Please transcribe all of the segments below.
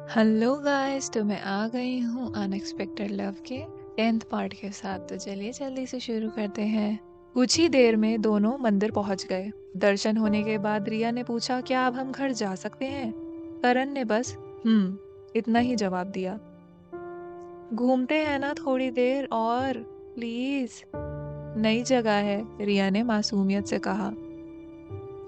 Hello guys, तो मैं आ गई हूँ अनएक्सपेक्टेड लव के 10th पार्ट के साथ। तो चलिए जल्दी से शुरू करते हैं। कुछ ही देर में दोनों मंदिर पहुंच गए। दर्शन होने के बाद रिया ने पूछा, क्या अब हम घर जा सकते हैं? करण ने बस इतना ही जवाब दिया। घूमते हैं ना थोड़ी देर और, प्लीज। नई जगह है, रिया ने मासूमियत से कहा।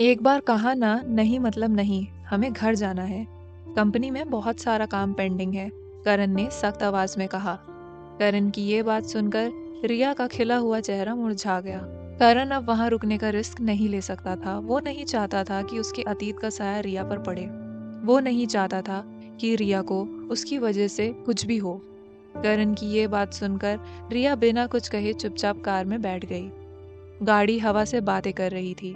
एक बार कहा ना, नहीं मतलब नहीं, हमें घर जाना है। कंपनी में बहुत सारा काम पेंडिंग है, करण ने सख्त आवाज में कहा। करण की ये बात सुनकर रिया का खिला हुआ चेहरा मुरझा गया। करण अब वहां रुकने का रिस्क नहीं ले सकता था। वो नहीं चाहता था कि उसके अतीत का साया रिया पर पड़े। वो नहीं चाहता था कि रिया को उसकी वजह से कुछ भी हो। करण की ये बात सुनकर रिया बिना कुछ कहे चुपचाप कार में बैठ गई। गाड़ी हवा से बातें कर रही थी।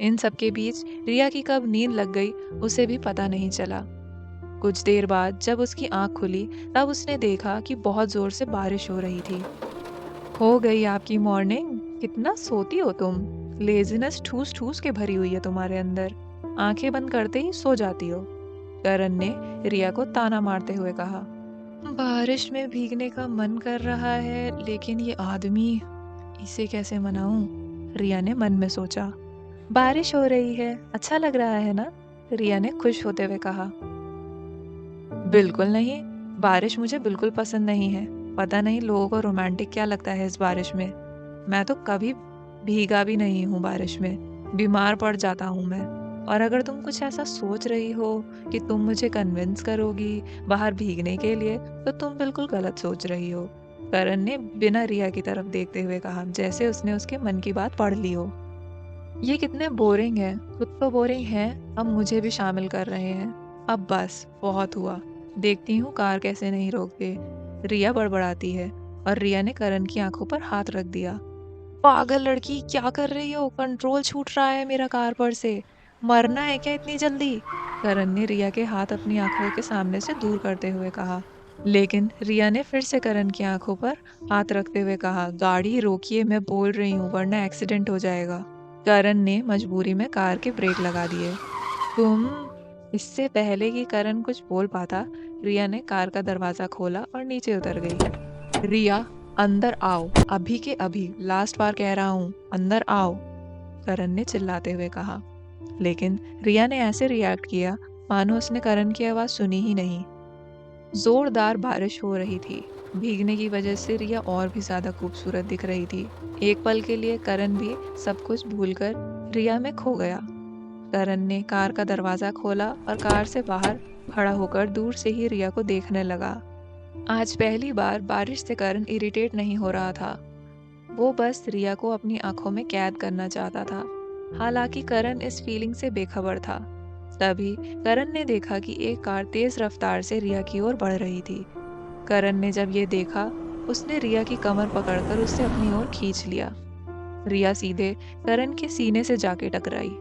इन सबके बीच रिया की कब नींद लग गई उसे भी पता नहीं चला। कुछ देर बाद जब उसकी आंख खुली तब उसने देखा कि बहुत जोर से बारिश हो रही थी। हो गई आपकी मॉर्निंग, कितना सोती हो तुम। लेजीनेस ठूस ठूस के भरी हुई है तुम्हारे अंदर। आंखें बंद करते ही सो जाती हो, करण ने रिया को ताना मारते हुए कहा। बारिश में भीगने का मन कर रहा है, लेकिन ये आदमी, इसे कैसे मनाऊं? रिया ने मन में सोचा। बारिश हो रही है, अच्छा लग रहा है ना? रिया ने खुश होते हुए कहा। बिल्कुल नहीं, बारिश मुझे बिल्कुल पसंद नहीं है। पता नहीं लोगों को रोमांटिक क्या लगता है इस बारिश में। मैं तो कभी भीगा भी नहीं हूँ बारिश में, बीमार पड़ जाता हूँ मैं। और अगर तुम कुछ ऐसा सोच रही हो कि तुम मुझे कन्विंस करोगी बाहर भीगने के लिए, तो तुम बिल्कुल गलत सोच रही हो, करण ने बिना रिया की तरफ देखते हुए कहा, जैसे उसने उसके मन की बात पढ़ ली हो। ये कितने बोरिंग है, खुद तो बोरिंग है, अब मुझे भी शामिल कर रहे हैं। अब बस बहुत हुआ, देखती हूँ कार कैसे नहीं रोकते, रिया बड़बड़ाती है। और रिया ने करण की आंखों पर हाथ रख दिया। पागल लड़की, क्या कर रही हो? कंट्रोल छूट रहा है मेरा कार पर से। मरना है क्या इतनी जल्दी? करण ने रिया के हाथ अपनी आंखों के सामने से दूर करते हुए कहा। लेकिन रिया ने फिर से करण की आंखों पर हाथ रखते हुए कहा, गाड़ी रोकिए, मैं बोल रही हूँ, वरना एक्सीडेंट हो जाएगा। करण ने मजबूरी में कार के ब्रेक लगा दिए। तुम, इससे पहले कि करण कुछ बोल पाता, रिया ने कार का दरवाजा खोला और नीचे उतर गई। रिया, अंदर आओ, अभी के अभी, लास्ट बार कह रहा हूँ, अंदर आओ, करण ने चिल्लाते हुए कहा। लेकिन रिया ने ऐसे रिएक्ट किया मानो उसने करण की आवाज सुनी ही नहीं। जोरदार बारिश हो रही थी। भीगने की वजह से रिया और भी ज्यादा खूबसूरत दिख रही थी। एक पल के लिए करण भी सब कुछ भूलकर रिया में खो गया। करण ने कार का दरवाजा खोला और कार से बाहर खड़ा होकर दूर से ही रिया को देखने लगा। आज पहली बार बारिश से करण इरिटेट नहीं हो रहा था। वो बस रिया को अपनी आंखों में कैद करना चाहता था। हालांकि करण इस फीलिंग से बेखबर था। तभी करण ने देखा कि एक कार तेज रफ्तार से रिया की ओर बढ़ रही थी। करण ने जब ये देखा, उसने रिया की कमर पकड़कर उससे अपनी ओर खींच लिया। रिया सीधे करण के सीने से जाके टकराई।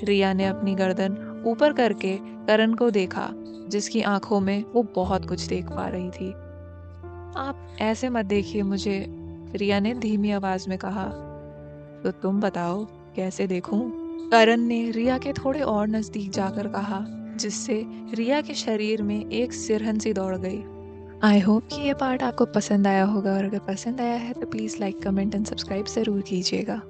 रिया ने अपनी गर्दन ऊपर करके करण को देखा, जिसकी आंखों में वो बहुत कुछ देख पा रही थी। आप ऐसे मत देखिए मुझे, रिया ने धीमी आवाज में कहा। तो तुम बताओ, कैसे देखूं? करण ने रिया के थोड़े और नजदीक जाकर कहा, जिससे रिया के शरीर में एक सिरहन सी दौड़ गई। आई होप कि ये पार्ट आपको पसंद आया होगा, और अगर पसंद आया है तो please like, comment and subscribe ज़रूर कीजिएगा।